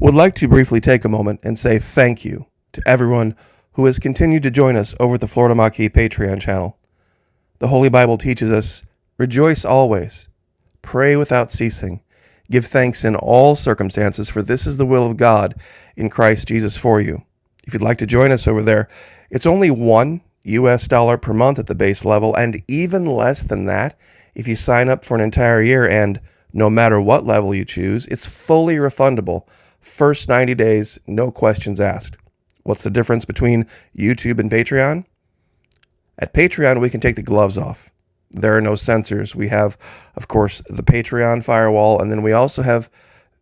Would like to briefly take a moment and say thank you to everyone who has continued to join us over at the Florida Maquis Patreon channel. The Holy Bible teaches us, rejoice always, pray without ceasing, give thanks in all circumstances, for this is the will of God in Christ Jesus for you. If you'd like to join us over there, it's only $1 per month at the base level, and even less than that if you sign up for an entire year, and no matter what level you choose, it's fully refundable. First 90 days, no questions asked. What's the difference between YouTube and Patreon? At Patreon, we can take the gloves off. There are no censors. We have, of course, the Patreon firewall, and then we also have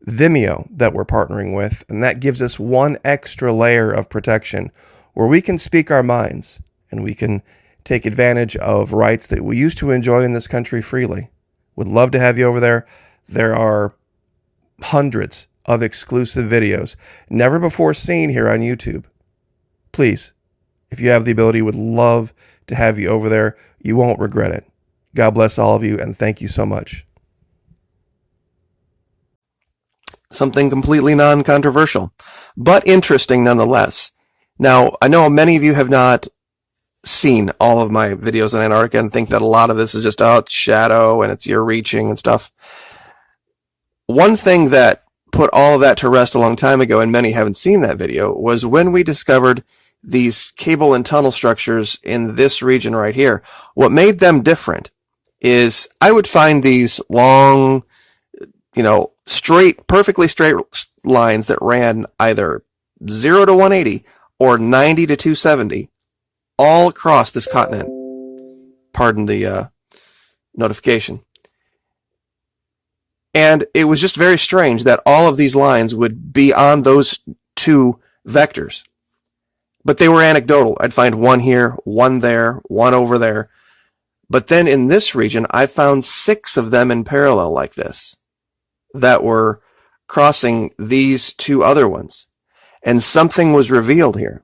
Vimeo that we're partnering with, and that gives us one extra layer of protection where we can speak our minds and we can take advantage of rights that we used to enjoy in this country freely. Would love to have you over there. There are hundreds of exclusive videos, never before seen here on YouTube. Please, if you have the ability, would love to have you over there. You won't regret it. God bless all of you, and thank you so much. Something completely non-controversial, but interesting nonetheless. Now, I know many of you have not seen all of my videos on Antarctica and think that a lot of this is just, it's shadow and it's ear reaching and stuff. One thing that put all of that to rest a long time ago, and many haven't seen that video, was when we discovered these cable and tunnel structures in this region right here. What made them different is I would find these long, perfectly straight lines that ran either 0 to 180 or 90 to 270 all across this continent. Pardon the notification. And it was just very strange that all of these lines would be on those two vectors. But they were anecdotal. I'd find one here, one there, one over there. But then in this region, I found 6 of them in parallel like this that were crossing these 2 other ones. And something was revealed here.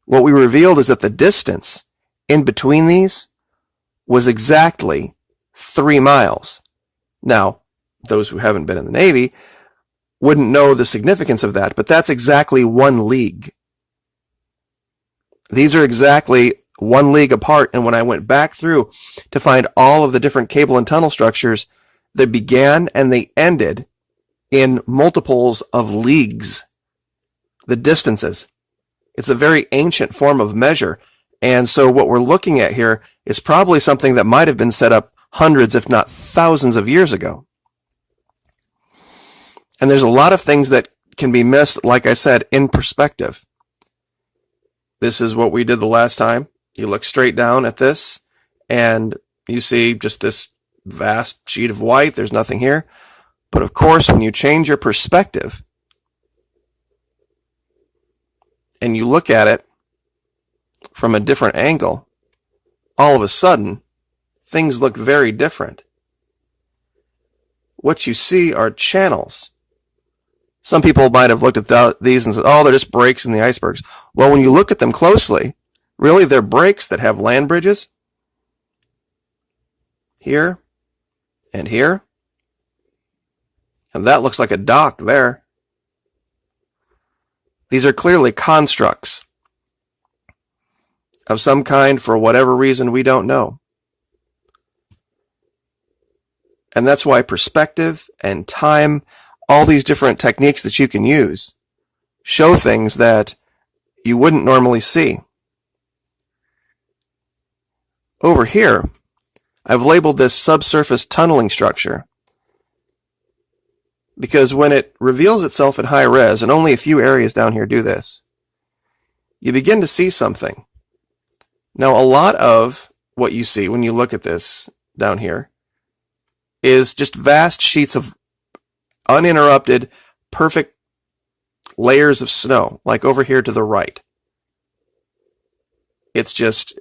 What we revealed is that the distance in between these was exactly 3 miles. Now, those who haven't been in the Navy wouldn't know the significance of that, but that's exactly 1 league. These are exactly 1 league apart, and when I went back through to find all of the different cable and tunnel structures, they began and they ended in multiples of leagues. The distances. It's a very ancient form of measure, and so what we're looking at here is probably something that might have been set up hundreds, if not thousands of years ago. And there's a lot of things that can be missed, like I said, in perspective. This is what we did the last time. You look straight down at this, and you see just this vast sheet of white. There's nothing here. But of course, when you change your perspective, and you look at it from a different angle, all of a sudden, things look very different. What you see are channels. Some people might have looked at these and said, they're just breaks in the icebergs. Well, when you look at them closely, really they're breaks that have land bridges here and here. And that looks like a dock there. These are clearly constructs of some kind for whatever reason we don't know. And that's why perspective and time, all these different techniques that you can use, show things that you wouldn't normally see. Over here, I've labeled this subsurface tunneling structure because when it reveals itself in high res, and only a few areas down here do this, you begin to see something. Now, a lot of what you see when you look at this down here is just vast sheets of uninterrupted, perfect layers of snow, like over here to the right. It's just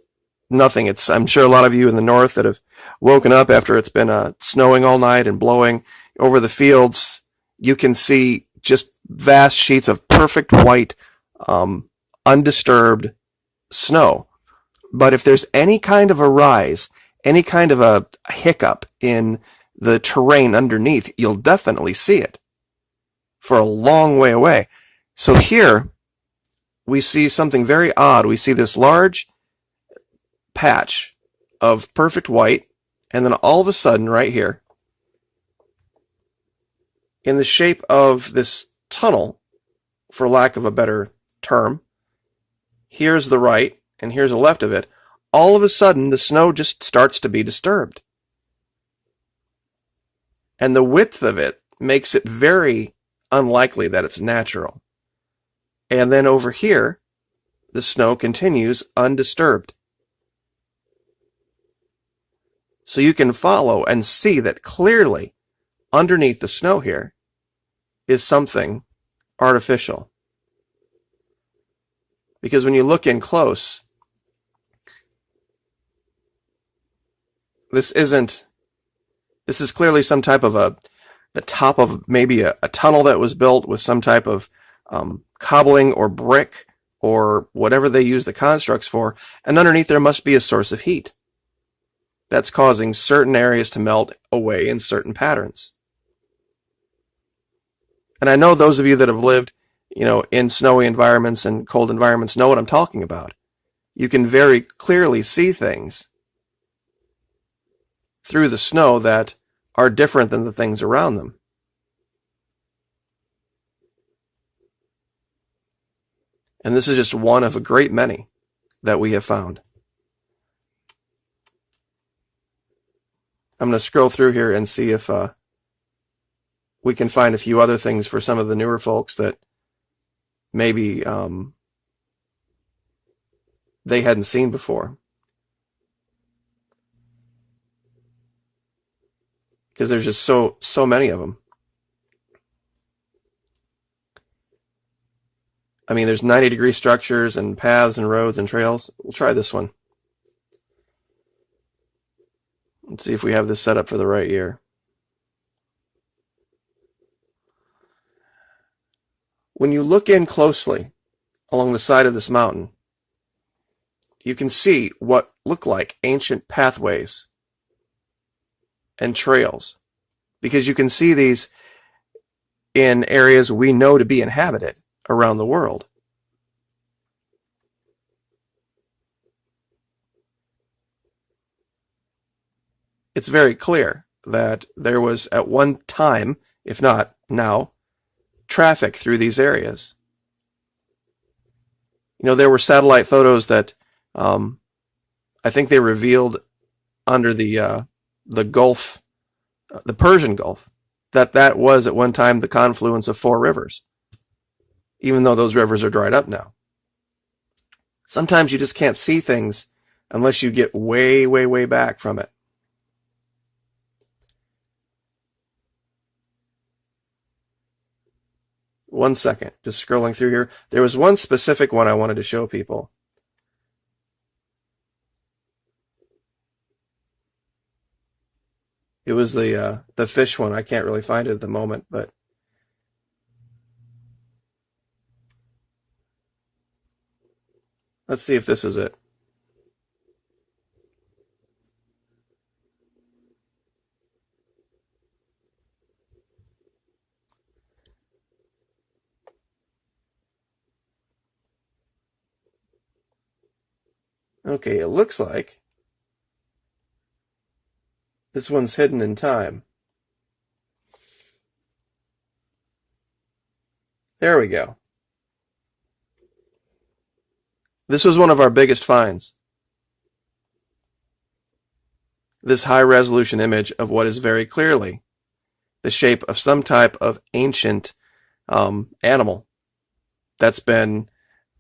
nothing. I'm sure a lot of you in the north that have woken up after it's been snowing all night and blowing over the fields, you can see just vast sheets of perfect white, undisturbed snow. But if there's any kind of a rise, any kind of a hiccup in the terrain underneath, you'll definitely see it. for a long way away. So here we see something very odd. We see this large patch of perfect white, and then all of a sudden right here, in the shape of this tunnel, for lack of a better term, here's the right and here's the left of it. All of a sudden, the snow just starts to be disturbed. And the width of it makes it very unlikely that it's natural. And then over here, the snow continues undisturbed. So you can follow and see that clearly underneath the snow here is something artificial. Because when you look in close, this is clearly some type of the top of maybe a tunnel that was built with some type of cobbling or brick or whatever they use the constructs for, and underneath there must be a source of heat that's causing certain areas to melt away in certain patterns. And I know those of you that have lived, in snowy environments and cold environments know what I'm talking about. You can very clearly see things through the snow that are different than the things around them. And this is just one of a great many that we have found. I'm going to scroll through here and see if we can find a few other things for some of the newer folks that maybe they hadn't seen before. Because there's just so many of them. I mean, there's 90-degree structures and paths and roads and trails. We'll try this one. Let's see if we have this set up for the right year. When you look in closely along the side of this mountain, you can see what look like ancient pathways and trails, because you can see these in areas we know to be inhabited around the world. It's very clear that there was at one time, if not now, traffic through these areas. There were satellite photos that I think they revealed under the Gulf, the Persian Gulf, that was at one time the confluence of 4 rivers, even though those rivers are dried up now. Sometimes you just can't see things unless you get way, way, way back from it. One second, just scrolling through here. There was one specific one I wanted to show people. It was the fish one. I can't really find it at the moment, but let's see if this is it. Okay, it looks like this one's hidden in time. There we go. This was one of our biggest finds. This high-resolution image of what is very clearly the shape of some type of ancient animal that's been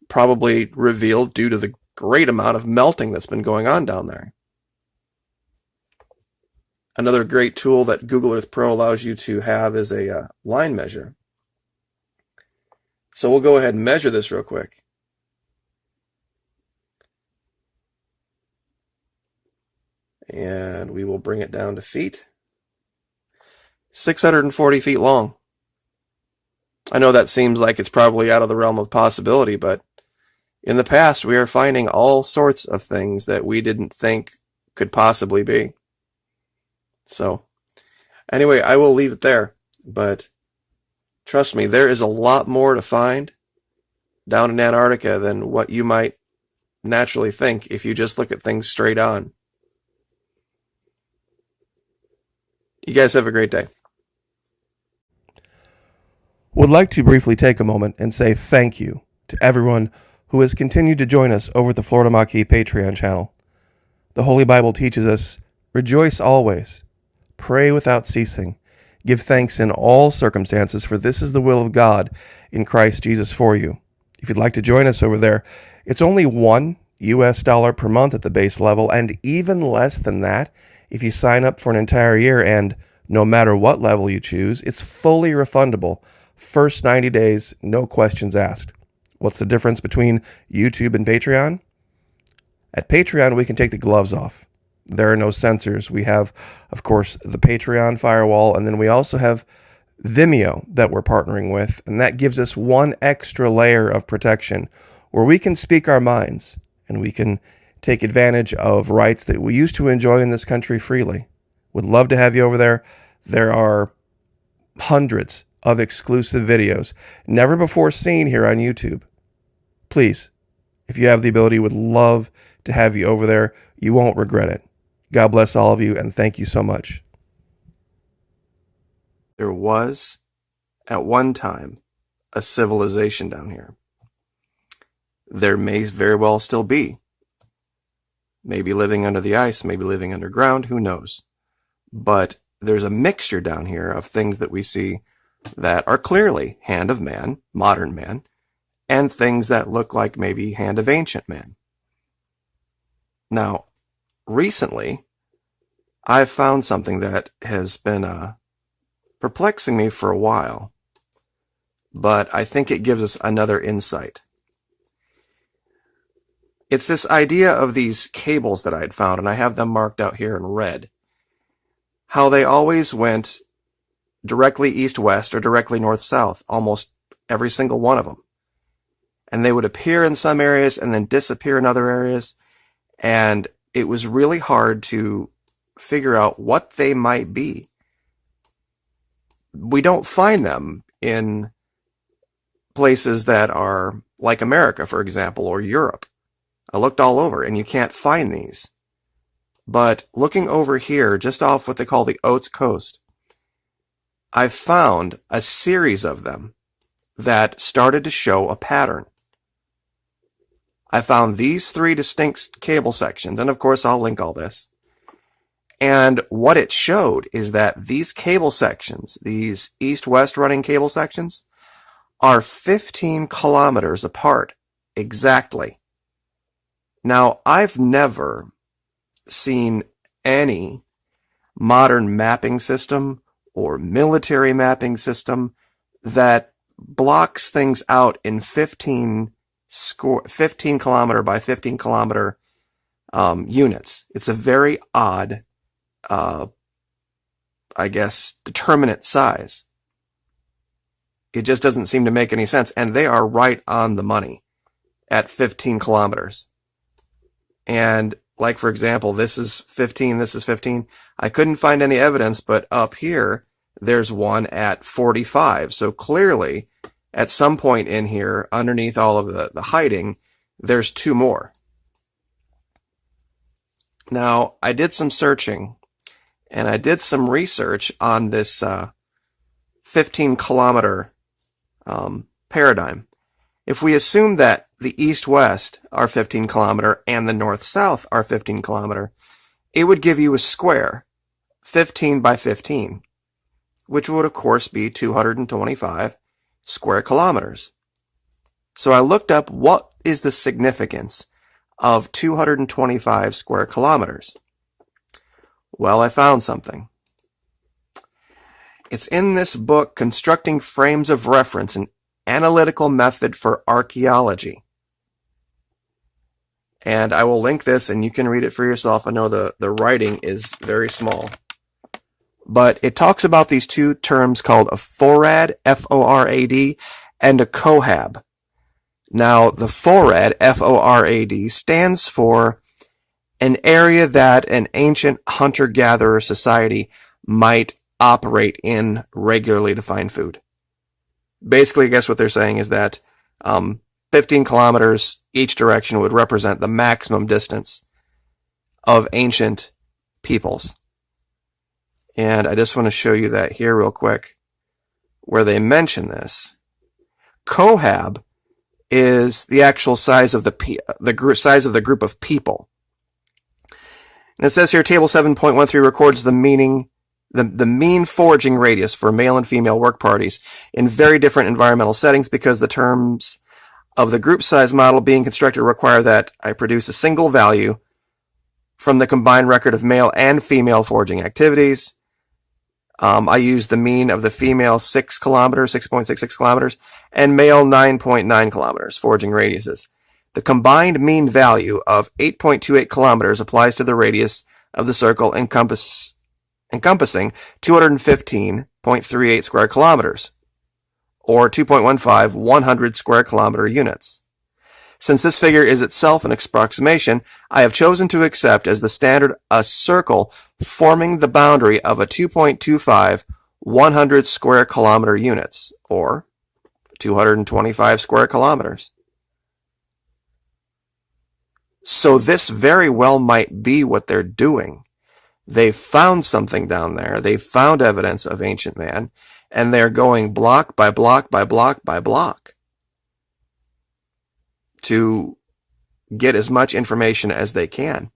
probably revealed due to the great amount of melting that's been going on down there. Another great tool that Google Earth Pro allows you to have is a line measure. So we'll go ahead and measure this real quick. And we will bring it down to feet. 640 feet long. I know that seems like it's probably out of the realm of possibility, but in the past we are finding all sorts of things that we didn't think could possibly be. So, anyway, I will leave it there, but Trust me, there is a lot more to find down in Antarctica than what you might naturally think if you just look at things straight on. You guys have a great day. Would like to briefly take a moment and say thank you to everyone who has continued to join us over at the Florida Maquis Patreon channel. The Holy Bible teaches us, rejoice always, pray without ceasing, give thanks in all circumstances, for this is the will of God in Christ Jesus for you. If you'd like to join us over there, it's only $1 per month at the base level, and even less than that if you sign up for an entire year, and no matter what level you choose, it's fully refundable. First 90 days, no questions asked. What's the difference between YouTube and Patreon? At Patreon, we can take the gloves off. There are no censors. We have, of course, the Patreon firewall, and then we also have Vimeo that we're partnering with, and that gives us one extra layer of protection where we can speak our minds and we can take advantage of rights that we used to enjoy in this country freely. Would love to have you over there. There are hundreds of exclusive videos never before seen here on YouTube. Please, if you have the ability, would love to have you over there. You won't regret it. God bless all of you, and thank you so much. There was, at one time, a civilization down here. There may very well still be. Maybe living under the ice, maybe living underground, who knows? But there's a mixture down here of things that we see that are clearly hand of man, modern man, and things that look like maybe hand of ancient man. Now, recently, I've found something that has been perplexing me for a while, but I think it gives us another insight. It's this idea of these cables that I had found, and I have them marked out here in red. How they always went directly east-west or directly north-south, almost every single one of them. And they would appear in some areas and then disappear in other areas. And it was really hard to figure out what they might be. We don't find them in places that are like America, for example, or Europe. I looked all over and you can't find these. But looking over here, just off what they call the Oats Coast, I found a series of them that started to show a pattern. I found these 3 distinct cable sections, and of course I'll link all this. And what it showed is that these cable sections, these east-west running cable sections, are 15 kilometers apart exactly. Now, I've never seen any modern mapping system or military mapping system that blocks things out in 15 kilometer by 15 kilometer units. It's a very odd, I guess, determinate size. It just doesn't seem to make any sense. And they are right on the money at 15 kilometers. And like, for example, this is 15, this is 15. I couldn't find any evidence, but up here, there's one at 45. So clearly, at some point in here, underneath all of the hiding, there's 2 more. Now, I did some searching, and I did some research on this 15-kilometer paradigm. If we assume that the east-west are 15 kilometer and the north-south are 15 kilometer, it would give you a square, 15 by 15, which would of course be 225 square kilometers. So I looked up what is the significance of 225 square kilometers. Well, I found something. It's in this book, Constructing Frames of Reference, an Analytical Method for Archaeology. And I will link this and you can read it for yourself. I know the writing is very small. But it talks about these 2 terms called a forad, F-O-R-A-D, and a cohab. Now, the forad, F-O-R-A-D, stands for an area that an ancient hunter-gatherer society might operate in regularly to find food. basically, I guess what they're saying is that 15 kilometers each direction would represent the maximum distance of ancient peoples. And I just want to show you that here real quick, where they mention this. Cohab is the actual size of size of the group of people. And it says here, Table 7.13 records the mean foraging radius for male and female work parties in very different environmental settings, because the terms of the group size model being constructed require that I produce a single value from the combined record of male and female foraging activities. I use the mean of the female 6.66 kilometers, and male 9.9 kilometers foraging radiuses. The combined mean value of 8.28 kilometers applies to the radius of the circle encompassing 215.38 square kilometers, or 2.15 100 square kilometer units. Since this figure is itself an approximation, I have chosen to accept as the standard a circle forming the boundary of a 2.25 100 square kilometer units, or 225 square kilometers. So this very well might be what they're doing. They found something down there. They found evidence of ancient man, and they're going block by block by block by block to get as much information as they can.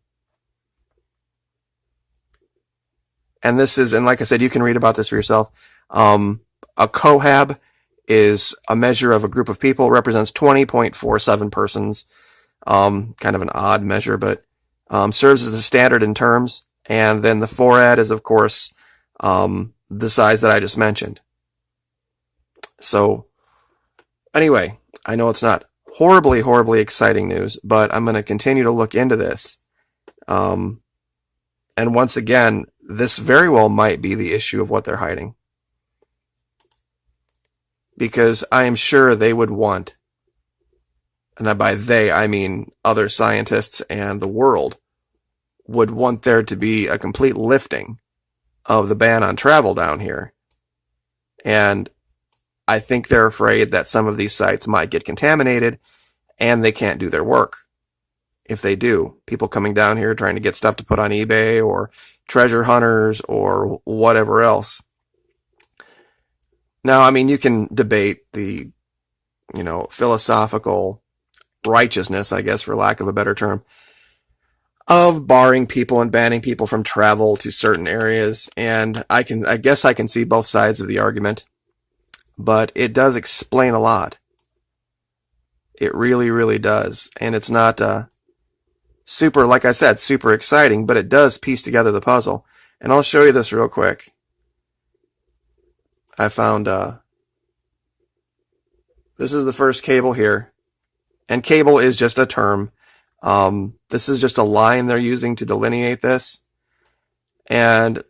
And this is, and like I said, you can read about this for yourself. A cohab is a measure of a group of people, represents 20.47 persons. Kind of an odd measure, but serves as a standard in terms. And then the forad is, of course, the size that I just mentioned. So anyway, I know it's not horribly, horribly exciting news, but I'm going to continue to look into this. And once again, this very well might be the issue of what they're hiding. Because I am sure they would want, and by they, I mean other scientists and the world, would want there to be a complete lifting of the ban on travel down here. And I think they're afraid that some of these sites might get contaminated and they can't do their work. If they do, people coming down here trying to get stuff to put on eBay or treasure hunters or whatever else. Now, I mean, you can debate the, philosophical righteousness, I guess, for lack of a better term, of barring people and banning people from travel to certain areas. And I guess I can see both sides of the argument, but it does explain a lot. It really, really does. And it's not super, like I said, super exciting, but it does piece together the puzzle. And I'll show you this real quick. I found, this is the first cable here. And cable is just a term. This is just a line they're using to delineate this. And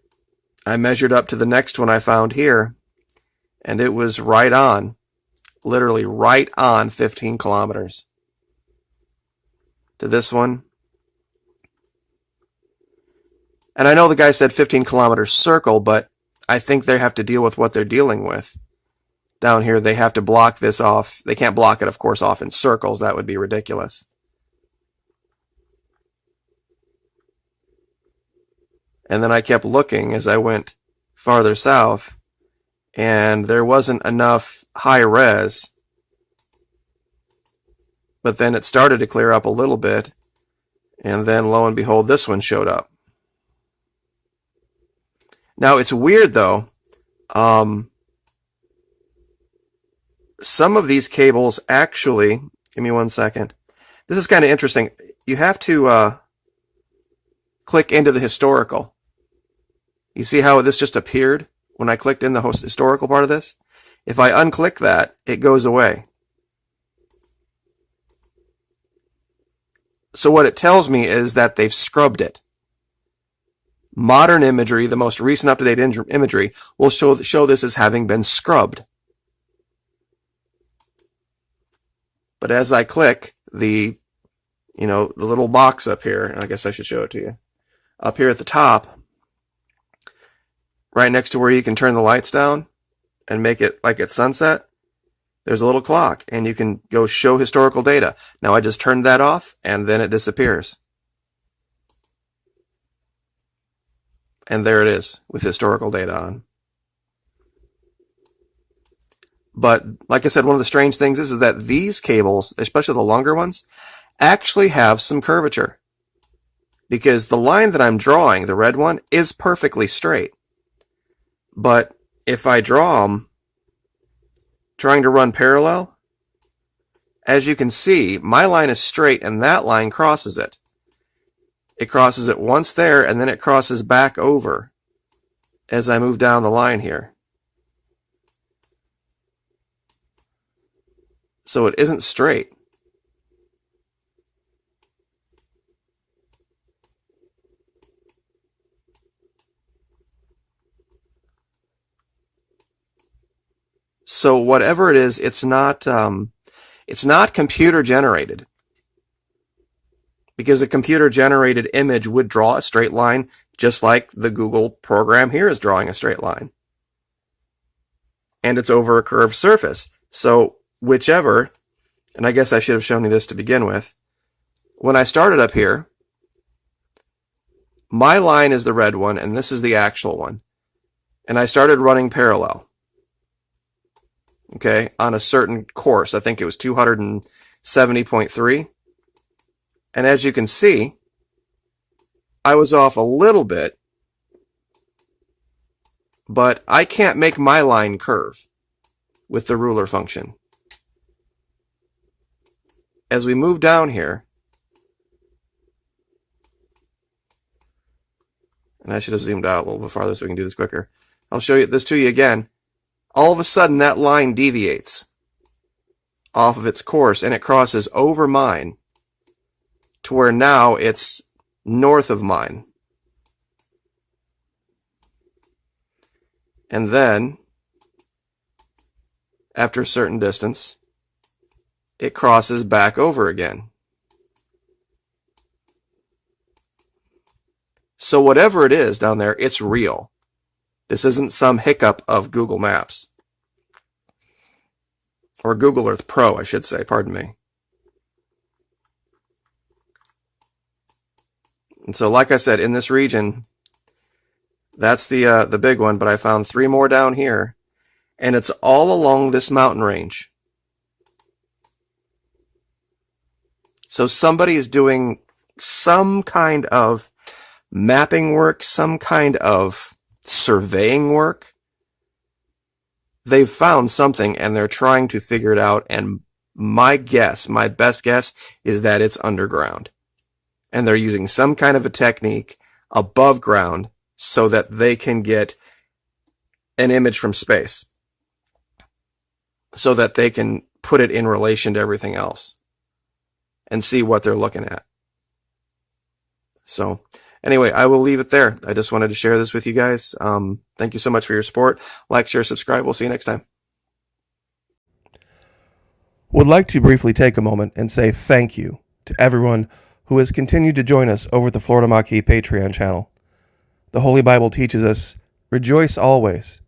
I measured up to the next one I found here, and it was right on, literally right on 15 kilometers to this one. And I know the guy said 15 kilometers circle, but I think they have to deal with what they're dealing with. Down here, they have to block this off. They can't block it, of course, off in circles. That would be ridiculous. And then I kept looking as I went farther south, and there wasn't enough high res. But then it started to clear up a little bit, and then lo and behold, this one showed up. Now, it's weird, though. Some of these cables actually, give me 1 second. This is kind of interesting. You have to click into the historical. You see how this just appeared when I clicked in the historical part of this? If I unclick that, it goes away. So what it tells me is that they've scrubbed it. Modern imagery, the most recent up-to-date imagery, will show this as having been scrubbed. But as I click the little box up here, and I guess I should show it to you, up here at the top, right next to where you can turn the lights down and make it like it's sunset, there's a little clock, and you can go show historical data. Now I just turned that off, and then it disappears. And there it is with historical data on. But like I said, one of the strange things is that these cables, especially the longer ones, actually have some curvature. Because the line that I'm drawing, the red one, is perfectly straight. But if I draw them trying to run parallel, as you can see, my line is straight and that line crosses it. It crosses it once there, and then it crosses back over as I move down the line here. So it isn't straight. So whatever it is, it's not computer generated. Because a computer generated image would draw a straight line, just like the Google program here is drawing a straight line. And it's over a curved surface. So whichever, and I guess I should have shown you this to begin with, when I started up here, my line is the red one, and this is the actual one. And I started running parallel. Okay, on a certain course. I think it was 270.3. And as you can see, I was off a little bit, but I can't make my line curve with the ruler function. As we move down here, and I should have zoomed out a little bit farther so we can do this quicker. I'll show you this to you again. All of a sudden, that line deviates off of its course, and it crosses over mine to where now it's north of mine. And then, after a certain distance, it crosses back over again. So whatever it is down there, it's real. This isn't some hiccup of Google Maps. Or Google Earth Pro, I should say, pardon me. And so, like I said, in this region, that's the big one, but I found 3 more down here, and it's all along this mountain range. So somebody is doing some kind of mapping work, some kind of surveying work. They've found something, and they're trying to figure it out, and my best guess, is that it's underground. And they're using some kind of a technique above ground so that they can get an image from space, so that they can put it in relation to everything else and see what they're looking at. So anyway, I will leave it there. I just wanted to share this with you guys. Thank you so much for your support. Like, share, subscribe. We'll see you next time. Would like to briefly take a moment and say thank you to everyone who has continued to join us over at the Florida Maquis Patreon channel. The Holy Bible teaches us, rejoice always,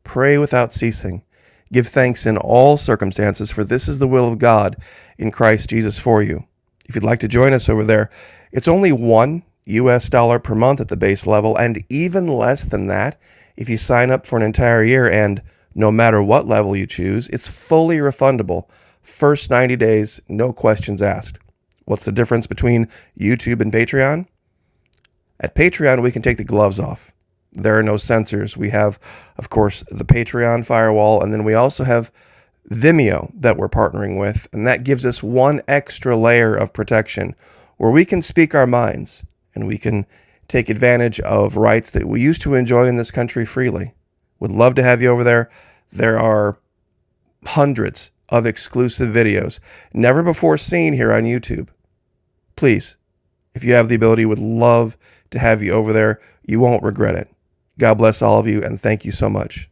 pray without ceasing, give thanks in all circumstances, for this is the will of God in Christ Jesus for you. If you'd like to join us over there, it's only $1 per month at the base level, and even less than that if you sign up for an entire year, and no matter what level you choose, it's fully refundable. First 90 days, no questions asked. What's the difference between YouTube and Patreon? At Patreon, we can take the gloves off. There are no censors. We have, of course, the Patreon firewall, and then we also have Vimeo that we're partnering with, and that gives us one extra layer of protection where we can speak our minds, and we can take advantage of rights that we used to enjoy in this country freely. Would love to have you over there. There are hundreds of exclusive videos, never before seen here on YouTube. Please, if you have the ability, would love to have you over there. You won't regret it. God bless all of you, and thank you so much.